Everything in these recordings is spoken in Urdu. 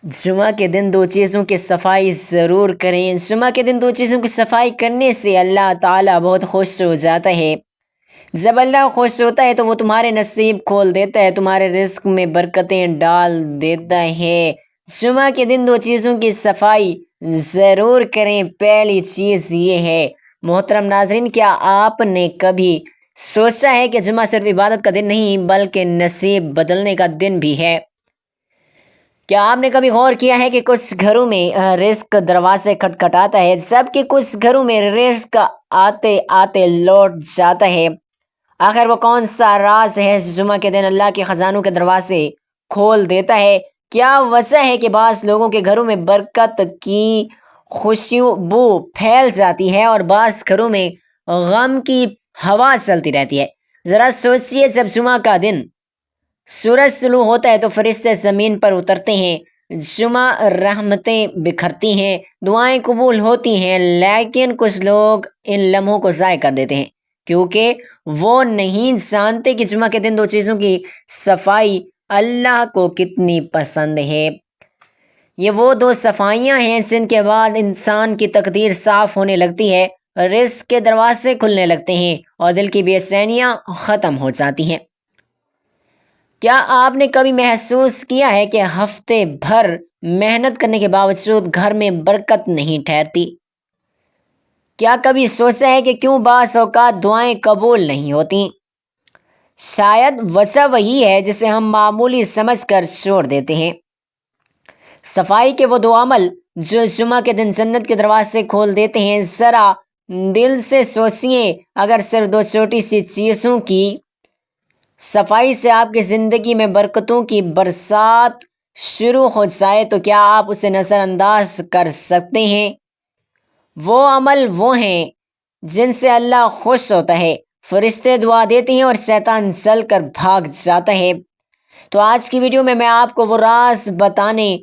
جمعہ کے دن دو چیزوں کی صفائی ضرور کریں۔ جمعہ کے دن دو چیزوں کی صفائی کرنے سے اللہ تعالیٰ بہت خوش ہو جاتا ہے۔ جب اللہ خوش ہوتا ہے تو وہ تمہارے نصیب کھول دیتا ہے، تمہارے رزق میں برکتیں ڈال دیتا ہے۔ جمعہ کے دن دو چیزوں کی صفائی ضرور کریں۔ پہلی چیز یہ ہے، محترم ناظرین، کیا آپ نے کبھی سوچا ہے کہ جمعہ صرف عبادت کا دن نہیں بلکہ نصیب بدلنے کا دن بھی ہے؟ کیا آپ نے کبھی غور کیا ہے کہ کچھ گھروں میں رزق دروازے کھٹکھٹاتا ہے جبکہ کچھ گھروں میں رزق آتے آتے لوٹ جاتا ہے؟ آخر وہ کون سا راز ہے جمعہ کے دن اللہ کے خزانوں کے دروازے کھول دیتا ہے؟ کیا وجہ ہے کہ بعض لوگوں کے گھروں میں برکت کی خوشبو پھیل جاتی ہے اور بعض گھروں میں غم کی ہوا چلتی رہتی ہے؟ ذرا سوچئے، جب جمعہ کا دن سورج طلوع ہوتا ہے تو فرشتے زمین پر اترتے ہیں، جمعہ رحمتیں بکھرتی ہیں، دعائیں قبول ہوتی ہیں، لیکن کچھ لوگ ان لمحوں کو ضائع کر دیتے ہیں کیونکہ وہ نہیں جانتے کہ جمعہ کے دن دو چیزوں کی صفائی اللہ کو کتنی پسند ہے۔ یہ وہ دو صفائیاں ہیں جن کے بعد انسان کی تقدیر صاف ہونے لگتی ہے، رزق کے دروازے کھلنے لگتے ہیں اور دل کی بے چینیاں ختم ہو جاتی ہیں۔ کیا آپ نے کبھی محسوس کیا ہے کہ ہفتے بھر محنت کرنے کے باوجود گھر میں برکت نہیں ٹھہرتی؟ کیا کبھی سوچا ہے کہ کیوں بعض اوقات دعائیں قبول نہیں ہوتی؟ شاید وجہ وہی ہے جسے ہم معمولی سمجھ کر چھوڑ دیتے ہیں۔ صفائی کے وہ دو عمل جو جمعہ کے دن جنت کے دروازے کھول دیتے ہیں، ذرا دل سے سوچئے، اگر صرف دو چھوٹی سی چیزوں کی صفائی سے آپ کی زندگی میں برکتوں کی برسات شروع ہو جائے تو کیا آپ اسے نظر انداز کر سکتے ہیں؟ وہ عمل وہ ہیں جن سے اللہ خوش ہوتا ہے، فرشتے دعا دیتے ہیں اور شیطان جل کر بھاگ جاتا ہے۔ تو آج کی ویڈیو میں آپ کو وہ راز بتانے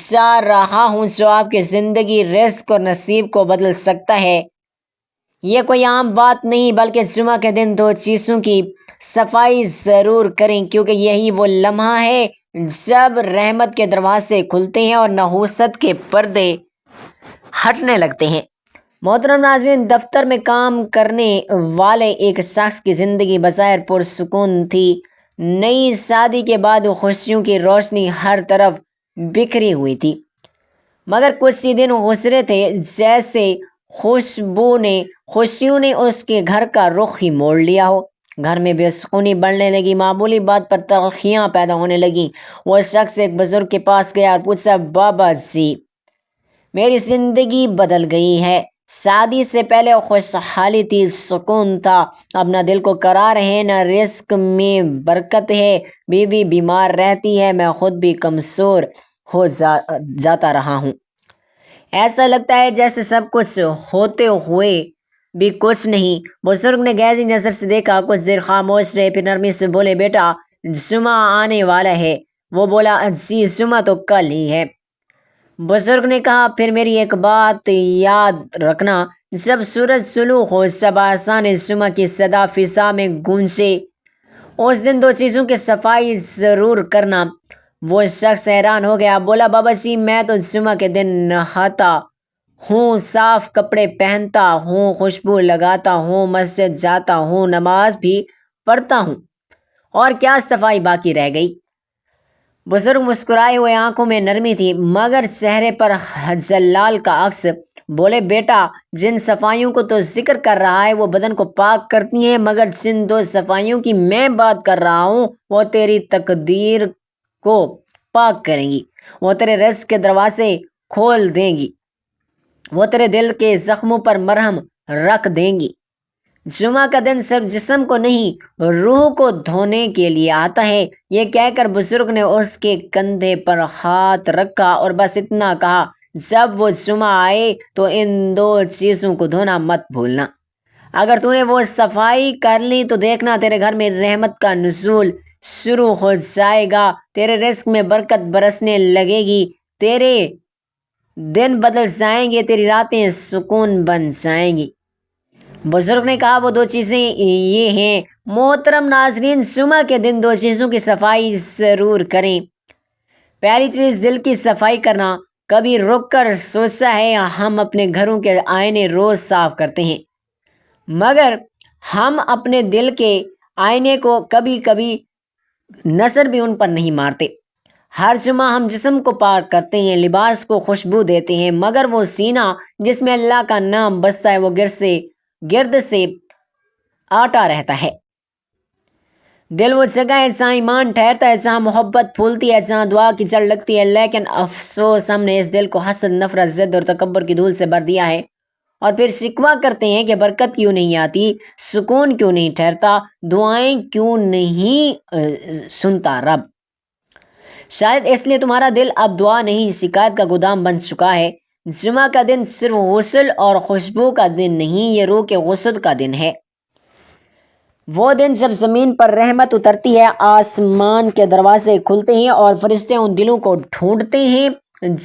جا رہا ہوں جو آپ کی زندگی، رزق اور نصیب کو بدل سکتا ہے۔ یہ کوئی عام بات نہیں بلکہ جمعہ کے دن دو چیزوں کی صفائی ضرور کریں، کیونکہ یہی وہ لمحہ ہے جب رحمت کے دروازے کھلتے ہیں اور نحوست کے پردے ہٹنے لگتے ہیں۔ محترم ناظرین، دفتر میں کام کرنے والے ایک شخص کی زندگی بظاہر پرسکون تھی۔ نئی شادی کے بعد خوشیوں کی روشنی ہر طرف بکھری ہوئی تھی، مگر کچھ ہی دن گزرے تھے جیسے خوشیوں نے اس کے گھر کا رخ ہی موڑ لیا ہو۔ گھر میں بے سکونی بڑھنے لگی، معمولی بات پر تلخیاں پیدا ہونے لگیں۔ وہ شخص ایک بزرگ کے پاس گیا اور پوچھا، بابا جی، میری زندگی بدل گئی ہے۔ شادی سے پہلے خوشحالی تھی، سکون تھا، اب نہ دل کو قرار ہے، نہ رزق میں برکت ہے، بیوی بیمار رہتی ہے، میں خود بھی کمزور ہو جاتا رہا ہوں۔ ایسا لگتا ہے جیسے سب کچھ ہوتے ہوئے بھی کچھ نہیں۔ بزرگ نے گہری نظر سے دیکھا، کچھ دیر خاموش رہے، پھر نرمی سے بولے، بیٹا، جمعہ آنے والا ہے۔ وہ بولا، جی، جمعہ تو کل ہی ہے۔ بزرگ نے کہا، پھر میری ایک بات یاد رکھنا، جب سورج طلوع ہو، جب آسان جمعہ کی صدا فضا میں گونجے، اس دن دو چیزوں کی صفائی ضرور کرنا۔ وہ شخص حیران ہو گیا، بولا، بابا جی، میں تو جمعہ کے دن نہاتا ہوں، صاف کپڑے پہنتا ہوں، خوشبو لگاتا ہوں، مسجد جاتا ہوں، نماز بھی پڑھتا ہوں، اور کیا صفائی باقی رہ گئی؟ بزرگ مسکرائے ہوئے، آنکھوں میں نرمی تھی مگر چہرے پر جلال کا عکس۔ بولے، بیٹا، جن صفائیوں کو تو ذکر کر رہا ہے وہ بدن کو پاک کرتی ہیں، مگر جن دو صفائیوں کی میں بات کر رہا ہوں وہ تیری تقدیر کو پاک کریں گی، وہ تیرے رزق کے دروازے کھول دیں گی، وہ تیرے دل کے زخموں پر مرہم رکھ دیں گی۔ جمعہ کا دن صرف جسم کو نہیں، روح کو دھونے کے لیے آتا ہے۔ یہ کہہ کر بزرگ نے اس کے کندھے پر ہاتھ رکھا اور بس اتنا کہا، جب وہ جمعہ آئے تو ان دو چیزوں کو دھونا مت بھولنا۔ اگر تو نے وہ صفائی کر لی تو دیکھنا تیرے گھر میں رحمت کا نزول شروع ہو جائے گا، تیرے رزق میں برکت برسنے لگے گی، تیرے دن بدل جائیں گے، تیری راتیں سکون بن جائیں گی۔ بزرگ نے کہا، وہ دو چیزیں یہ ہیں۔ محترم ناظرین، جمعہ کے دن دو چیزوں کی صفائی ضرور کریں۔ پہلی چیز دل کی صفائی کرنا. کبھی رک کر سوچا ہے ہم اپنے گھروں کے آئینے روز صاف کرتے ہیں مگر ہم اپنے دل کے آئینے کو کبھی کبھی نظر بھی ان پر نہیں مارتے. ہر جمعہ ہم جسم کو پاک کرتے ہیں، لباس کو خوشبو دیتے ہیں، مگر وہ سینہ جس میں اللہ کا نام بستا ہے وہ گرد سے آٹا رہتا ہے. دل وہ جگہ ہے جہاں ایمان ٹھہرتا ہے، جہاں محبت پھولتی ہے، جہاں دعا کی جڑ لگتی ہے. لیکن افسوس ہم نے اس دل کو حسد، نفرت، ضد اور تکبر کی دھول سے بھر دیا ہے، اور پھر شکوہ کرتے ہیں کہ برکت کیوں نہیں آتی، سکون کیوں نہیں ٹھہرتا، دعائیں کیوں نہیں سنتا رب. شاید اس لیے تمہارا دل اب دعا نہیں شکایت کا گودام بن چکا ہے. جمعہ کا دن صرف غسل اور خوشبو کا دن نہیں، یہ روح کے غسل کا دن ہے. وہ دن جب زمین پر رحمت اترتی ہے، آسمان کے دروازے کھلتے ہیں اور فرشتے ان دلوں کو ڈھونڈتے ہیں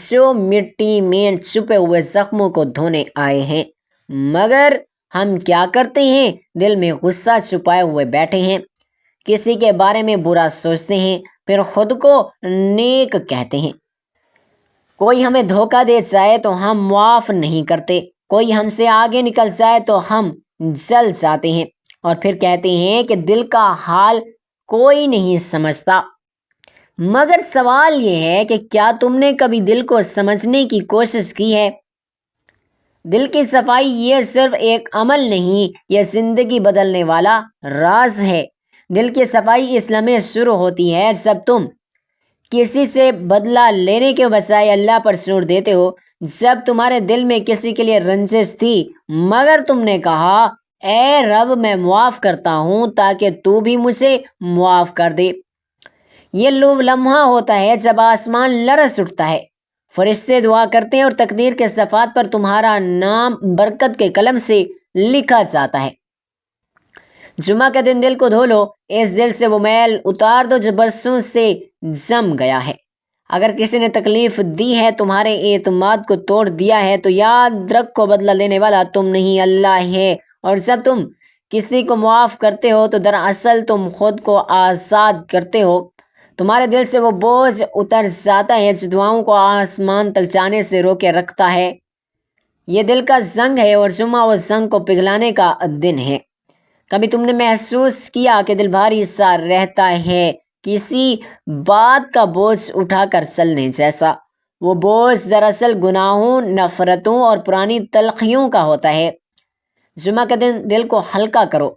جو مٹی میں چھپے ہوئے زخموں کو دھونے آئے ہیں. مگر ہم کیا کرتے ہیں؟ دل میں غصہ چھپائے ہوئے بیٹھے ہیں، کسی کے بارے میں برا سوچتے ہیں، پھر خود کو نیک کہتے ہیں. کوئی ہمیں دھوکہ دے جائے تو ہم معاف نہیں کرتے، کوئی ہم سے آگے نکل جائے تو ہم جل جاتے ہیں، اور پھر کہتے ہیں کہ دل کا حال کوئی نہیں سمجھتا. مگر سوال یہ ہے کہ کیا تم نے کبھی دل کو سمجھنے کی کوشش کی ہے؟ دل کی صفائی یہ صرف ایک عمل نہیں، یہ زندگی بدلنے والا راز ہے. دل کی صفائی اس لمحے شروع ہوتی ہے جب تم کسی سے بدلہ لینے کے بجائے اللہ پر چھوڑ دیتے ہو. جب تمہارے دل میں کسی کے لیے رنجش تھی مگر تم نے کہا اے رب میں معاف کرتا ہوں تاکہ تو بھی مجھے معاف کر دے. یہ لمحہ ہوتا ہے جب آسمان لرز اٹھتا ہے، فرشتے دعا کرتے ہیں اور تقدیر کے صفحات پر تمہارا نام برکت کے قلم سے لکھا جاتا ہے. جمعہ کے دن دل کو دھو لو، اس دل سے وہ میل اتار دو جو برسوں سے جم گیا ہے. اگر کسی نے تکلیف دی ہے، تمہارے اعتماد کو توڑ دیا ہے، تو یاد رکھو بدلہ لینے والا تم نہیں اللہ ہے. اور جب تم کسی کو معاف کرتے ہو تو دراصل تم خود کو آزاد کرتے ہو. تمہارے دل سے وہ بوجھ اتر جاتا ہے جو دعاؤں کو آسمان تک جانے سے روکے رکھتا ہے. یہ دل کا زنگ ہے اور جمعہ اس زنگ کو پگھلانے کا دن ہے. کبھی تم نے محسوس کیا کہ دل بھاری سا رہتا ہے، کسی بات کا بوجھ اٹھا کر چلنے جیسا؟ وہ بوجھ دراصل گناہوں، نفرتوں اور پرانی تلخیوں کا ہوتا ہے. جمعہ کے دن دل کو ہلکا کرو.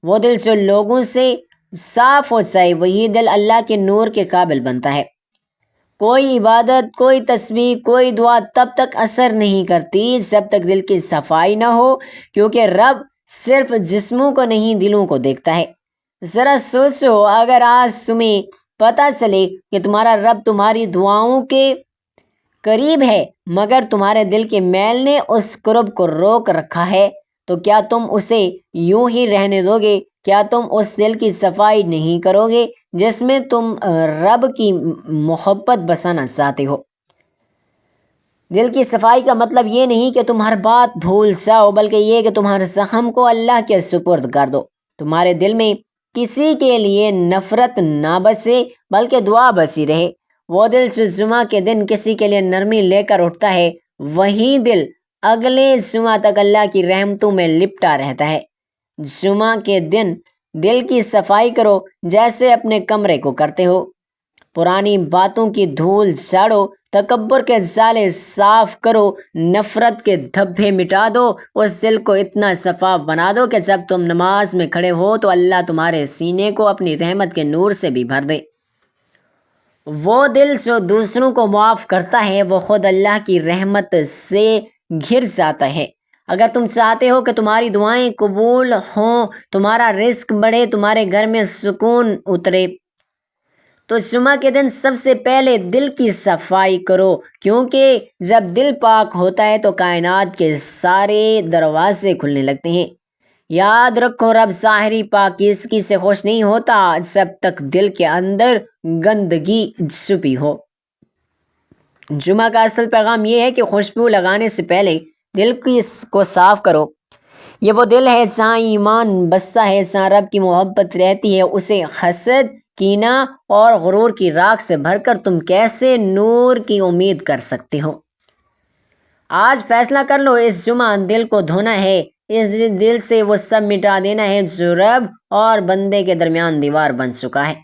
وہ دل جو لوگوں سے صاف ہو جائے وہی دل اللہ کے نور کے قابل بنتا ہے. کوئی عبادت، کوئی تسبیح، کوئی دعا تب تک اثر نہیں کرتی جب تک دل کی صفائی نہ ہو، کیونکہ رب صرف جسموں کو نہیں دلوں کو دیکھتا ہے. ذرا سوچو، اگر آج تمہیں پتہ چلے کہ تمہارا رب تمہاری دعاؤں کے قریب ہے مگر تمہارے دل کے میل نے اس قرب کو روک رکھا ہے، تو کیا تم اسے یوں ہی رہنے دو گے؟ کیا تم اس دل کی صفائی نہیں کرو گے جس میں تم رب کی محبت بسانا چاہتے ہو؟ دل کی صفائی کا مطلب یہ نہیں کہ تم ہر بات بھول جاؤ، بلکہ یہ کہ تم ہر زخم کو اللہ کے سپرد کر دو. تمہارے دل میں کسی کے لیے نفرت نہ بچے بلکہ دعا بچی رہے. وہ دل جو جمعہ کے دن کسی کے لیے نرمی لے کر اٹھتا ہے وہی دل اگلے جمعہ تک اللہ کی رحمتوں میں لپٹا رہتا ہے. جمعہ کے دن دل کی صفائی کرو جیسے اپنے کمرے کو کرتے ہو. پرانی باتوں کی دھول جھاڑو، تکبر کے جالے صاف کرو، نفرت کے دھبے مٹا دو. اس دل کو اتنا شفاف بنا دو کہ جب تم نماز میں کھڑے ہو تو اللہ تمہارے سینے کو اپنی رحمت کے نور سے بھی بھر دے. وہ دل جو دوسروں کو معاف کرتا ہے وہ خود اللہ کی رحمت سے گھر جاتا ہے. اگر تم چاہتے ہو کہ تمہاری دعائیں قبول ہوں، تمہارا رزق بڑھے، تمہارے گھر میں سکون اترے، تو جمعہ کے دن سب سے پہلے دل کی صفائی کرو، کیونکہ جب دل پاک ہوتا ہے تو کائنات کے سارے دروازے کھلنے لگتے ہیں. یاد رکھو، رب ظاہری پاکیزگی سے خوش نہیں ہوتا جب تک دل کے اندر گندگی چھپی ہو. جمعہ کا اصل پیغام یہ ہے کہ خوشبو لگانے سے پہلے دل کو صاف کرو. یہ وہ دل ہے جہاں ایمان بستا ہے، جہاں رب کی محبت رہتی ہے. اسے حسد کینہ اور غرور کی راکھ سے بھر کر تم کیسے نور کی امید کر سکتے ہو؟ آج فیصلہ کر لو، اس جمعہ دل کو دھونا ہے، اس دل سے وہ سب مٹا دینا ہے جو رب اور بندے کے درمیان دیوار بن چکا ہے۔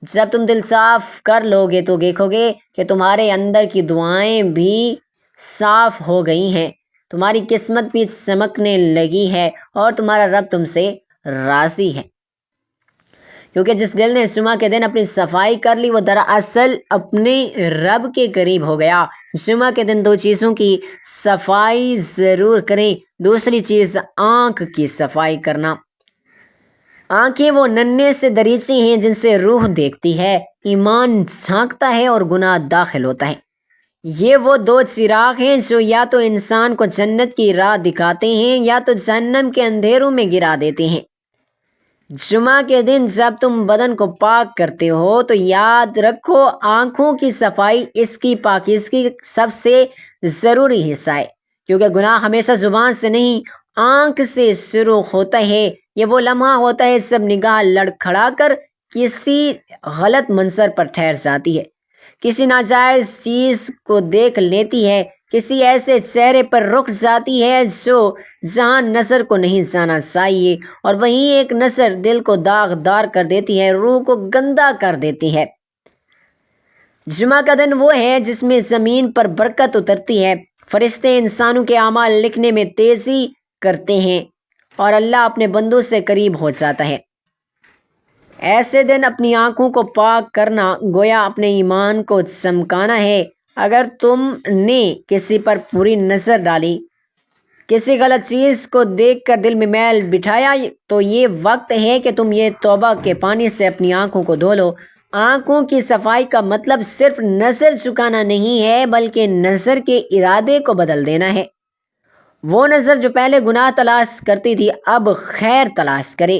جب تم دل صاف کر لو گے تو دیکھو گے کہ تمہارے اندر کی دعائیں بھی صاف ہو گئی ہیں، تمہاری قسمت بھی چمکنے لگی ہے اور تمہارا رب تم سے راضی ہے، کیونکہ جس دل نے جمعہ کے دن اپنی صفائی کر لی وہ دراصل اپنے رب کے قریب ہو گیا۔ جمعہ کے دن 2 چیزوں کی صفائی ضرور کریں۔ دوسری چیز آنکھ کی صفائی کرنا۔ آنکھیں وہ ننھے سے دریچے ہیں جن سے روح دیکھتی ہے، ایمان جھانکتا ہے اور گناہ داخل ہوتا ہے۔ یہ وہ 2 چراغ ہیں جو یا تو انسان کو جنت کی راہ دکھاتے ہیں یا تو جہنم کے اندھیروں میں گرا دیتے ہیں۔ جمعہ کے دن جب تم بدن کو پاک کرتے ہو تو یاد رکھو آنکھوں کی صفائی اس کی پاکیزگی سب سے ضروری حصہ ہے، کیونکہ گناہ ہمیشہ زبان سے نہیں آنکھ سے شروع ہوتا ہے۔ یہ وہ لمحہ ہوتا ہے جب نگاہ لڑکھڑا کر کسی غلط منظر پر ٹھہر جاتی ہے، کسی ناجائز چیز کو دیکھ لیتی ہے، کسی ایسے چہرے پر رک جاتی ہے جو جہاں نظر کو نہیں جانا چاہیے، اور وہیں ایک نظر دل کو داغدار کر دیتی ہے، روح کو گندا کر دیتی ہے۔ جمعہ کا دن وہ ہے جس میں زمین پر برکت اترتی ہے، فرشتے انسانوں کے اعمال لکھنے میں تیزی کرتے ہیں اور اللہ اپنے بندوں سے قریب ہو جاتا ہے۔ ایسے دن اپنی آنکھوں کو پاک کرنا گویا اپنے ایمان کو چمکانا ہے۔ اگر تم نے کسی پر بری نظر ڈالی، کسی غلط چیز کو دیکھ کر دل میں میل بٹھایا، تو یہ وقت ہے کہ تم یہ توبہ کے پانی سے اپنی آنکھوں کو دھو لو۔ آنکھوں کی صفائی کا مطلب صرف نظر جھکانا نہیں ہے بلکہ نظر کے ارادے کو بدل دینا ہے۔ وہ نظر جو پہلے گناہ تلاش کرتی تھی اب خیر تلاش کرے،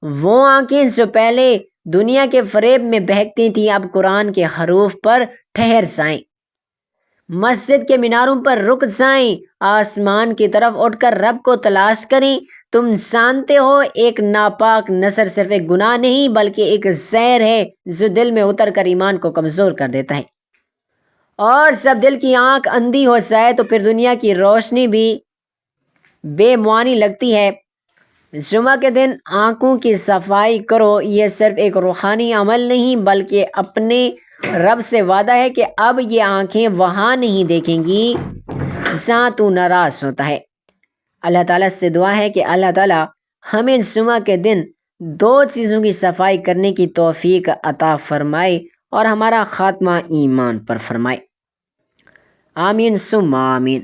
وہ آنکھیں جو پہلے دنیا کے فریب میں بہکتی تھیں اب قرآن کے حروف پر ٹھہر جائیں، مسجد کے میناروں پر رک جائیں، آسمان کی طرف اٹھ کر رب کو تلاش کریں۔ تم جانتے ہو ایک ناپاک نظر صرف ایک گناہ نہیں بلکہ ایک زہر ہے جو دل میں اتر کر ایمان کو کمزور کر دیتا ہے، اور جب دل کی آنکھ اندھی ہو جائے تو پھر دنیا کی روشنی بھی بے معانی لگتی ہے۔ جمعہ کے دن آنکھوں کی صفائی کرو، یہ صرف ایک روحانی عمل نہیں بلکہ اپنے رب سے وعدہ ہے کہ اب یہ آنکھیں وہاں نہیں دیکھیں گی جہاں تو ناراض ہوتا ہے۔ اللہ تعالیٰ سے دعا ہے کہ اللہ تعالیٰ ہمیں جمعہ کے دن 2 چیزوں کی صفائی کرنے کی توفیق عطا فرمائے اور ہمارا خاتمہ ایمان پر فرمائے۔ آمین ثم آمین۔